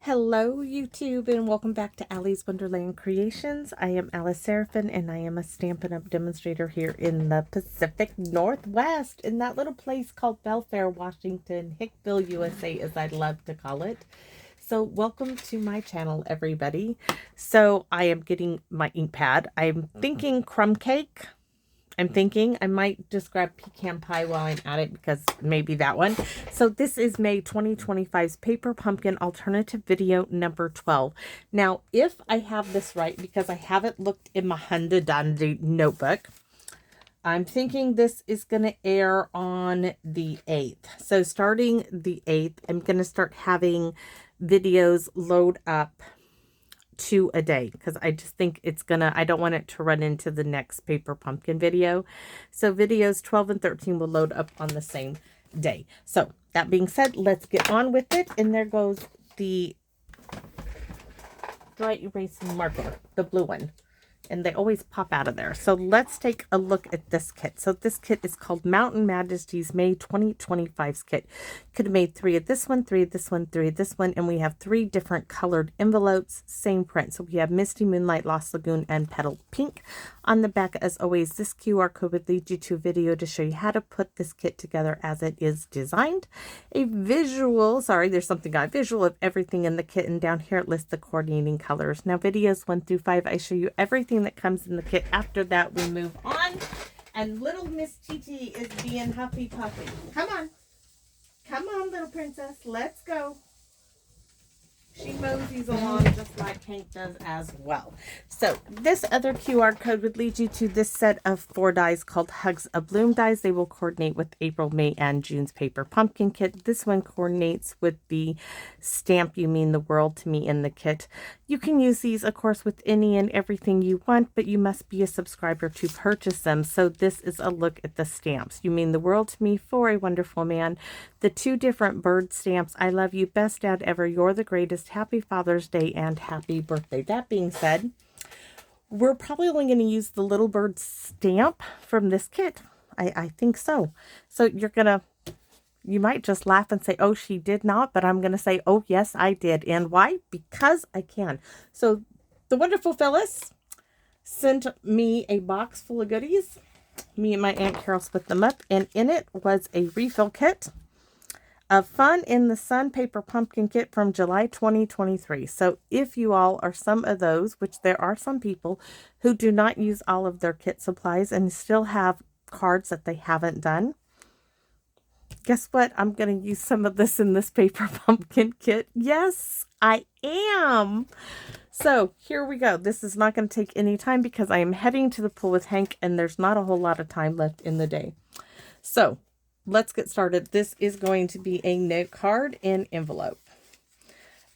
Hello YouTube and welcome back to Allie's Wonderland Creations. I am Alice Seraphin and I am a Stampin' Up! Demonstrator here in the Pacific Northwest in that little place called Belfair, Washington, Hickville, USA as I'd love to call it. So welcome to my channel everybody. So I am getting my ink pad. I'm thinking crumb cake. I'm thinking I might just grab pecan pie while I'm at it because maybe that one. So this is May 2025's Paper Pumpkin Alternative Video number 12. Now, if I have this right, because I haven't looked in my Hunda Dandy notebook, I'm thinking this is going to air on the 8th. So starting the 8th, I'm going to start having videos load up 2 a day because I just think it's gonna, I don't want it to run into the next Paper Pumpkin video. So videos 12 and 13 will load up on the same day. So that being said, let's get on with it. And there goes the dry erase marker, the blue one. And they always pop out of there. So let's take a look at this kit. So this kit is called Mountain Majesties May 2025's kit. Could have made 3 of this one, 3 of this one, 3 of this one, and we have 3 different colored envelopes, same print. So we have Misty Moonlight, Lost Lagoon, and Petal Pink. On the back, as always, this QR code would lead you to a video to show you how to put this kit together as it is designed. A visual, sorry, there's something got visual of everything in the kit, and down here it lists the coordinating colors. Now videos 1 through 5, I show you everything that comes in the kit. After that, we move on, and little Miss TT is being huffy puffy. Come on, little princess, let's go. She moseys along just like Hank does as well. So this other QR code would lead you to this set of 4 dies called Hugs of Bloom dies. They will coordinate with April, May, and June's Paper Pumpkin kit. This one coordinates with the Stamp You Mean the World to Me in the kit. You can use these, of course, with any and everything you want, but you must be a subscriber to purchase them. So this is a look at the stamps. You Mean the World to Me, For a Wonderful Man. The 2 different bird stamps. I love you, best dad ever, you're the greatest, happy Father's Day, and happy birthday. That being said, we're probably only going to use the little bird stamp from this kit. I think so. So you might just laugh and say, oh, she did not, but I'm going to say, oh, yes, I did. And why? Because I can. So the wonderful Phyllis sent me a box full of goodies. Me and my Aunt Carol split them up, and in it was a refill kit of Fun in the Sun Paper Pumpkin Kit from July 2023. So if you all are some of those, which there are some people who do not use all of their kit supplies and still have cards that they haven't done, guess what? I'm going to use some of this in this Paper Pumpkin Kit. Yes, I am. So here we go. This is not going to take any time because I am heading to the pool with Hank and there's not a whole lot of time left in the day. So let's get started. This is going to be a note card in envelope.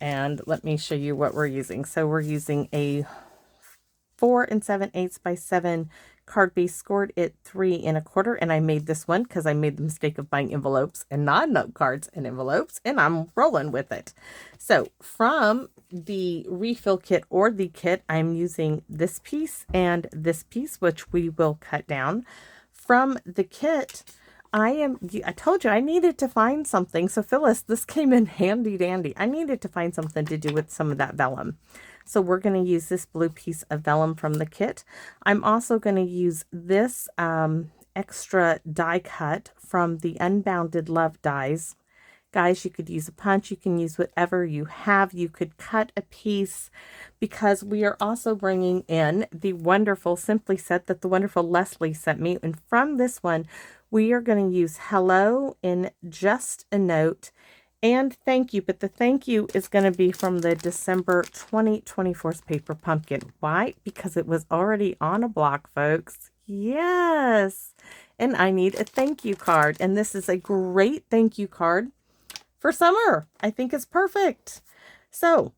And let me show you what we're using. So we're using a 4 7/8 by 7 card base, scored at 3 1/4. And I made this one because I made the mistake of buying envelopes and not note cards and envelopes. And I'm rolling with it. So from the refill kit or the kit, I'm using this piece and this piece, which we will cut down. From the kit, I told you I needed to find something. So Phyllis, this came in handy dandy. I needed to find something to do with some of that vellum. So we're going to use this blue piece of vellum from the kit. I'm also going to use this extra die cut from the Unbounded Love dies. Guys, you could use a punch. You can use whatever you have. You could cut a piece because we are also bringing in the wonderful Simply set that the wonderful Leslie sent me. And from this one, we are going to use Hello in Just a Note and Thank You. But the thank you is going to be from the December 2024's Paper Pumpkin. Why? Because it was already on a block, folks. Yes. And I need a thank you card. And this is a great thank you card for summer. I think it's perfect. So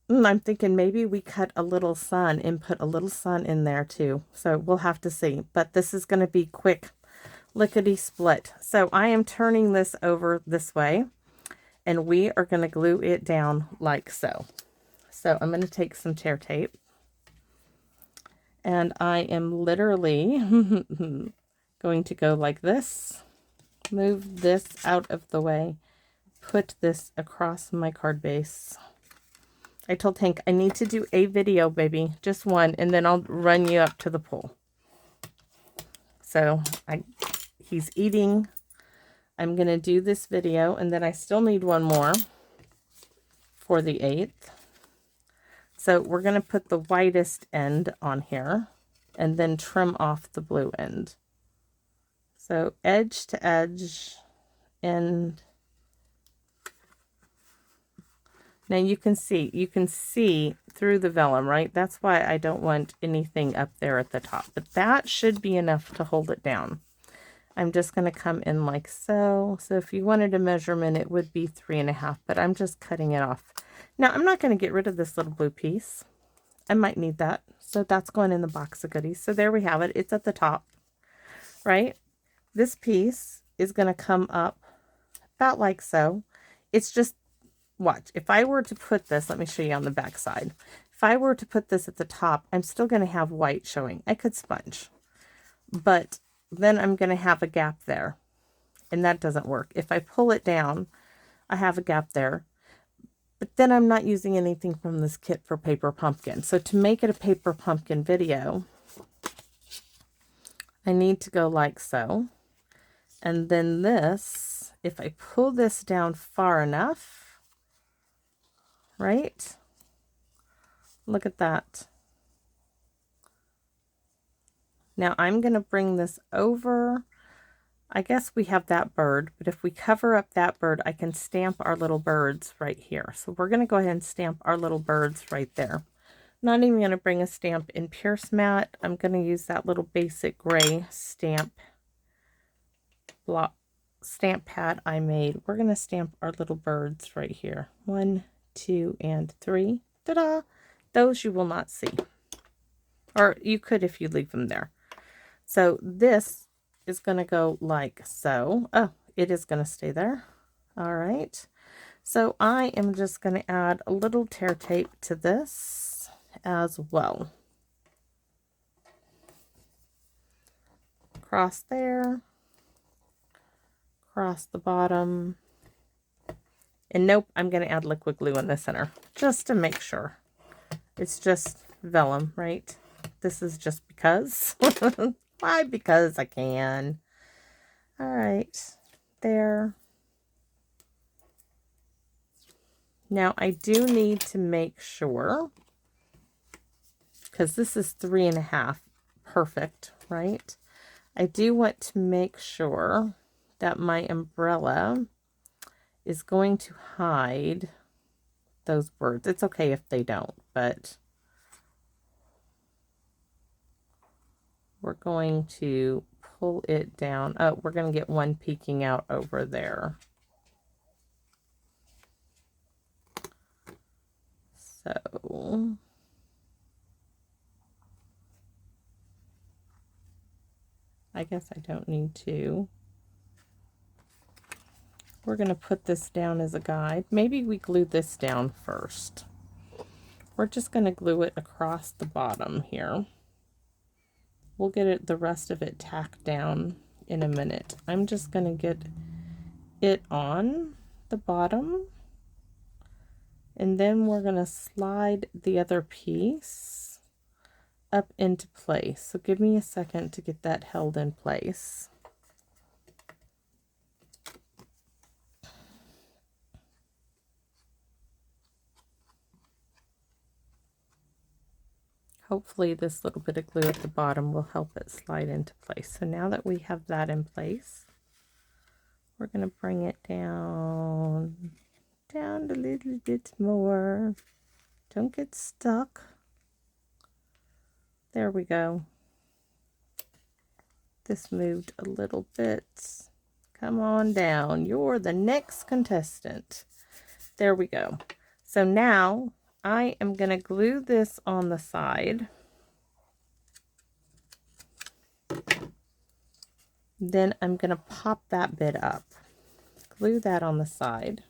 I'm thinking maybe we cut a little sun and put a little sun in there too. So we'll have to see. But this is going to be quick lickety split. So I am turning this over this way and we are going to glue it down like so. So I'm going to take some tear tape and I am literally going to go like this, move this out of the way, put this across my card base I told Hank I need to do a video, baby, just one, and then I'll run you up to the pool. So he's eating. I'm going to do this video, and then I still need one more for the 8th. So we're going to put the whitest end on here and then trim off the blue end. So edge to edge, and now you can see through the vellum, right? That's why I don't want anything up there at the top, but that should be enough to hold it down. I'm just going to come in like so. So if you wanted a measurement, it would be 3.5, but I'm just cutting it off. Now I'm not going to get rid of this little blue piece. I might need that. So that's going in the box of goodies. So there we have it. It's at the top, right? This piece is going to come up about like so. It's just, watch. If I were to put this, let me show you on the back side. If I were to put this at the top, I'm still going to have white showing. I could sponge, but then I'm going to have a gap there, and that doesn't work. If I pull it down, I have a gap there, but then I'm not using anything from this kit for paper pumpkin. So to make it a paper pumpkin video, I need to go like so. And then this, if I pull this down far enough, right? Look at that. Now I'm going to bring this over. I guess we have that bird, but if we cover up that bird, I can stamp our little birds right here. So we're going to go ahead and stamp our little birds right there. Not even going to bring a stamp in Pierce Matte. I'm going to use that little basic gray stamp pad I made. We're going to stamp our little birds right here. 1, 2, and 3. Ta-da! Those you will not see. Or you could if you leave them there. So this is going to go like so. Oh, it is going to stay there. All right. So I am just going to add a little tear tape to this as well. Cross there. Cross the bottom. And nope, I'm going to add liquid glue in the center just to make sure. It's just vellum, right? This is just because. Why? Because I can. All right, there. Now I do need to make sure, because this is 3.5, perfect, right? I do want to make sure that my umbrella is going to hide those birds. It's okay if they don't, but we're going to pull it down. Oh, we're going to get one peeking out over there. So I guess I don't need to. We're going to put this down as a guide. Maybe we glue this down first. We're just going to glue it across the bottom here. We'll get the rest of it tacked down in a minute. I'm just going to get it on the bottom, and then we're going to slide the other piece up into place. So give me a second to get that held in place. Hopefully this little bit of glue at the bottom will help it slide into place. So now that we have that in place, we're going to bring it down a little bit more. Don't get stuck. There we go. This moved a little bit. Come on down. You're the next contestant. There we go. So now I am going to glue this on the side. Then I'm going to pop that bit up. Glue that on the side.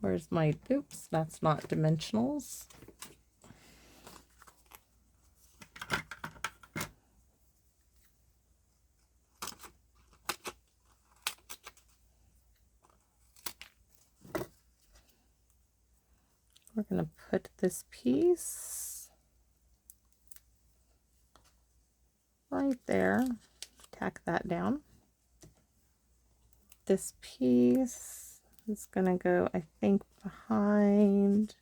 Where's my, oops, that's not dimensionals. We're going to put this piece right there, tack that down. This piece is going to go, I think, behind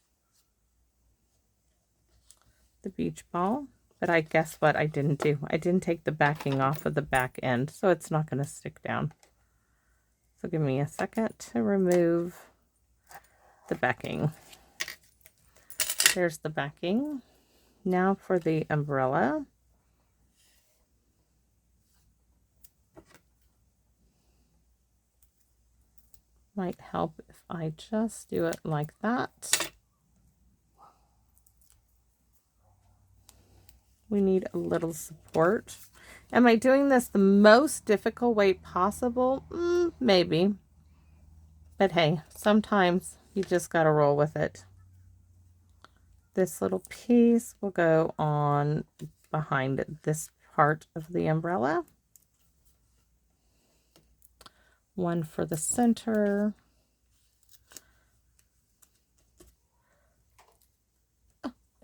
the beach ball. But I guess what I didn't do? I didn't take the backing off of the back end, so it's not going to stick down. So give me a second to remove the backing. There's the backing. Now for the umbrella. Might help if I just do it like that. We need a little support. Am I doing this the most difficult way possible? Maybe. But hey, sometimes you just got to roll with it. This little piece will go on behind this part of the umbrella. One for the center.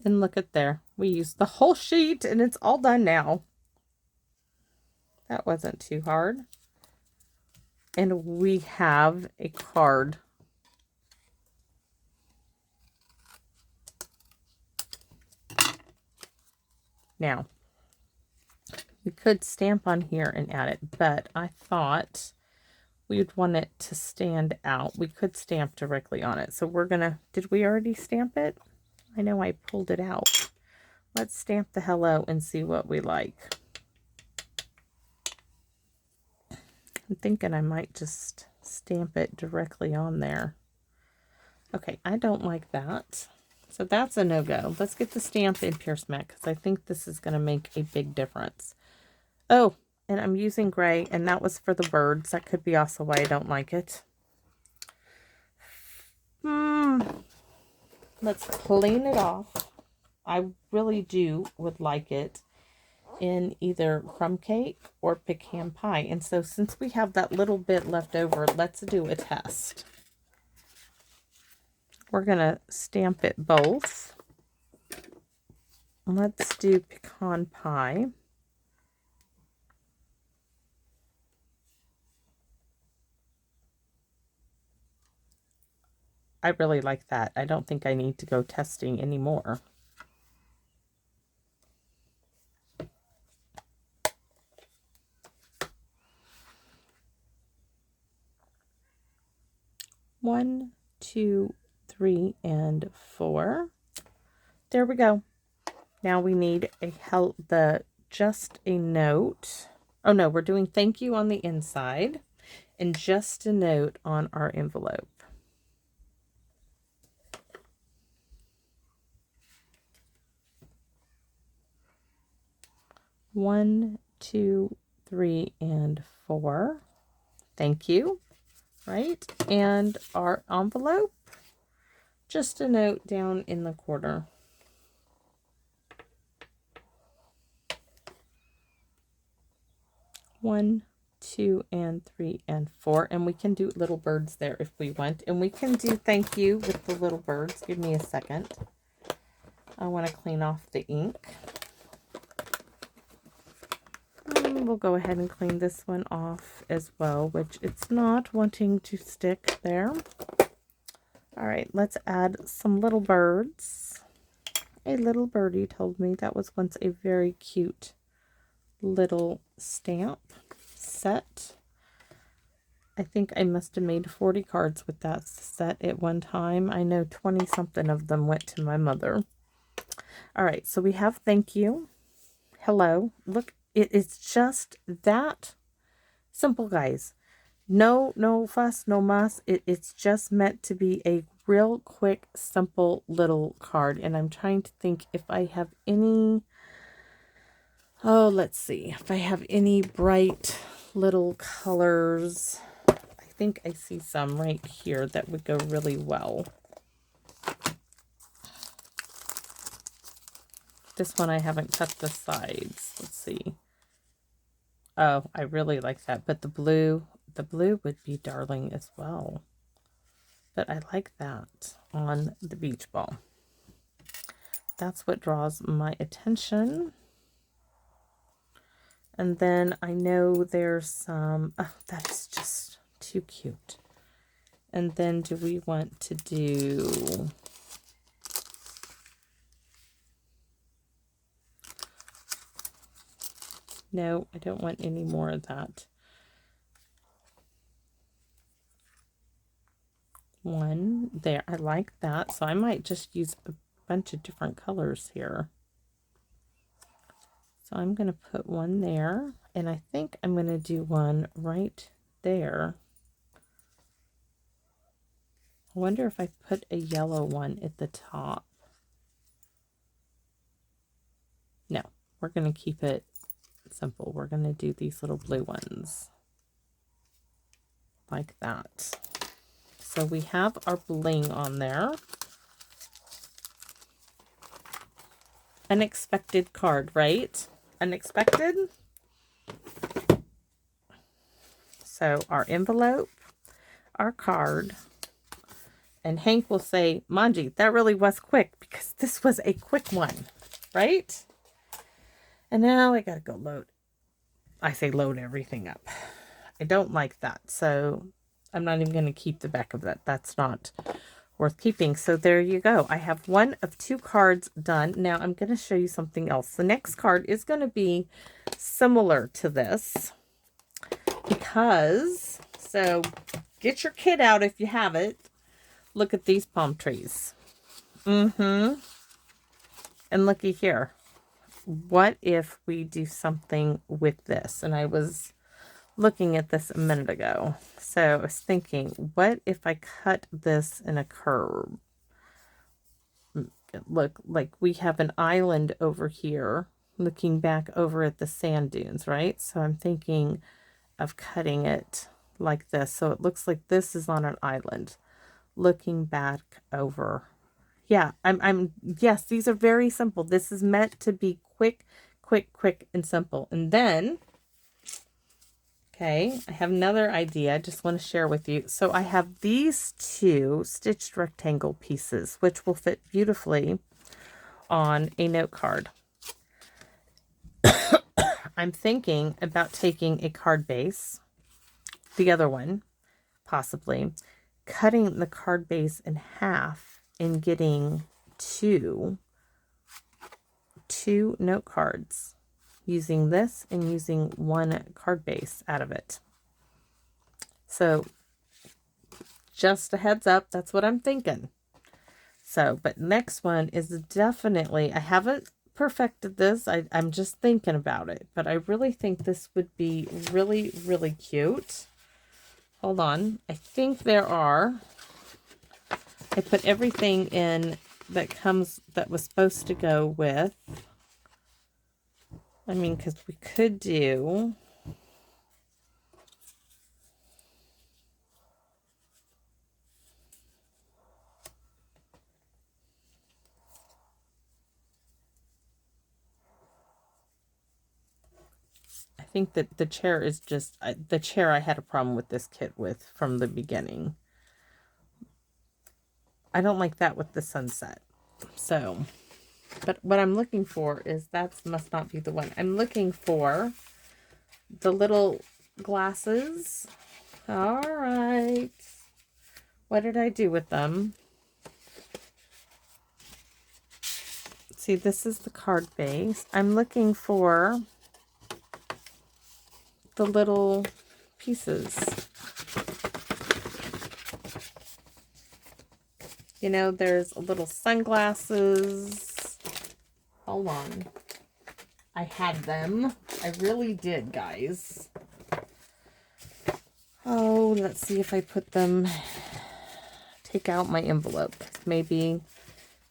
And look at there. We used the whole sheet and it's all done now. That wasn't too hard. And we have a card. Now, we could stamp on here and add it, but I thought we would want it to stand out. We could stamp directly on it. So we're gonna, did we already stamp it? I know I pulled it out. Let's stamp the hello and see what we like. I'm thinking I might just stamp it directly on there. Okay, I don't like that. So that's a no-go. Let's get the stamp in Pierce Mat because I think this is going to make a big difference. Oh, and I'm using gray, and that was for the birds. That could be also why I don't like it. Let's clean it off. I really would like it in either crumb cake or pecan pie. And so since we have that little bit left over, let's do a test. We're going to stamp it both. Let's do pecan pie. I really like that. I don't think I need to go testing anymore. One, 2, 3, and 4. There we go. Now we need just a note. Oh no, we're doing thank you on the inside and just a note on our envelope. One, 2, 3, and 4. Thank you. Right? And our envelope, just a note down in the corner. One, 2, and 3, and 4. And we can do little birds there if we want. And we can do thank you with the little birds. Give me a second. I want to clean off the ink. And we'll go ahead and clean this one off as well, which it's not wanting to stick there. All right, let's add some little birds. A little birdie told me that was once a very cute little stamp set. I think I must have made 40 cards with that set at one time. I know 20 something of them went to my mother. All right, so we have thank you, hello. Look, it is just that simple, guys. No fuss, no muss. It's just meant to be a real quick, simple little card. And I'm trying to think if I have any, let's see, if I have any bright little colors. I think I see some right here that would go really well. This one I haven't cut the sides. Let's see. Oh, I really like that. But the blue would be darling as well. but I like that on the beach ball. That's what draws my attention. And then I know there's some, oh, that's just too cute. And then do we want to do, no, I don't want any more of that. One there, I like that. So I might just use a bunch of different colors here. So I'm going to put one there, and I think I'm going to do one right there. I wonder if I put a yellow one at the top. No, we're going to keep it simple. We're going to do these little blue ones like that. So we have our bling on there. Unexpected card, right? Unexpected. So our envelope, our card, and Hank will say, Manji, that really was quick because this was a quick one, right? And now I gotta go load. I say load everything up. I don't like that. So I'm not even going to keep the back of that. That's not worth keeping. So there you go. I have one of 2 cards done. Now I'm going to show you something else. The next card is going to be similar to this because, so get your kit out if you have it. Look at these palm trees. And looky here. What if we do something with this? And I was looking at this a minute ago. So I was thinking, what if I cut this in a curve? Look, like we have an island over here looking back over at the sand dunes, right? So I'm thinking of cutting it like this. So it looks like this is on an island looking back over. Yeah, yes, these are very simple. This is meant to be quick, and simple. And then, okay, I have another idea I just want to share with you. So I have these 2 stitched rectangle pieces, which will fit beautifully on a note card. I'm thinking about taking a card base, the other one, possibly, cutting the card base in half and getting two note cards, using this and using one card base out of it. So just a heads up, that's what I'm thinking. So, but next one is definitely, I haven't perfected this. I'm just thinking about it, but I really think this would be really, really cute. Hold on. I think there are, I put everything in that was supposed to go with, I mean, because we could do, I think that the chair is just, the chair I had a problem with this kit with from the beginning. I don't like that with the sunset. So, but what I'm looking for is, that must not be the one. I'm looking for the little glasses. All right. What did I do with them? See, this is the card base. I'm looking for the little pieces. You know, there's little sunglasses. Hold on. I had them. I really did, guys. Oh, let's see if I put them, take out my envelope. Maybe,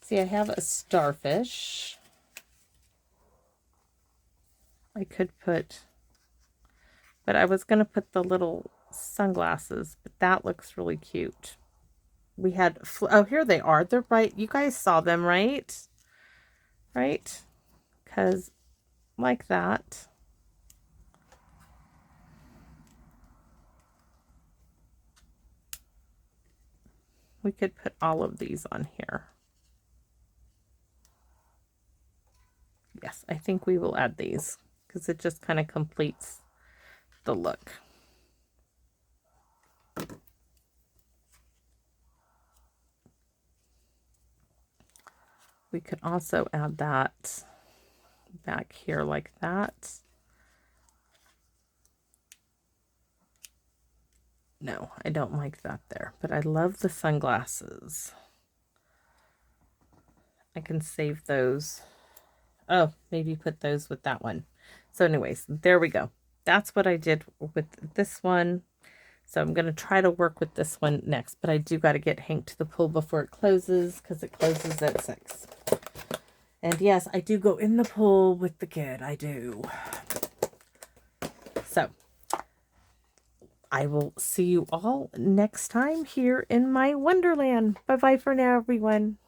see, I have a starfish. I could put, but I was going to put the little sunglasses, but that looks really cute. We had, oh, here they are. They're right. You guys saw them, right? Right? Because like that. We could put all of these on here. Yes, I think we will add these because it just kind of completes the look. We could also add that back here like that. No, I don't like that there, but I love the sunglasses. I can save those. Oh, maybe put those with that one. So anyways, there we go. That's what I did with this one. So I'm going to try to work with this one next, but I do got to get Hank to the pool before it closes because it closes at 6. And yes, I do go in the pool with the kid. I do. So I will see you all next time here in my Wonderland. Bye-bye for now, everyone.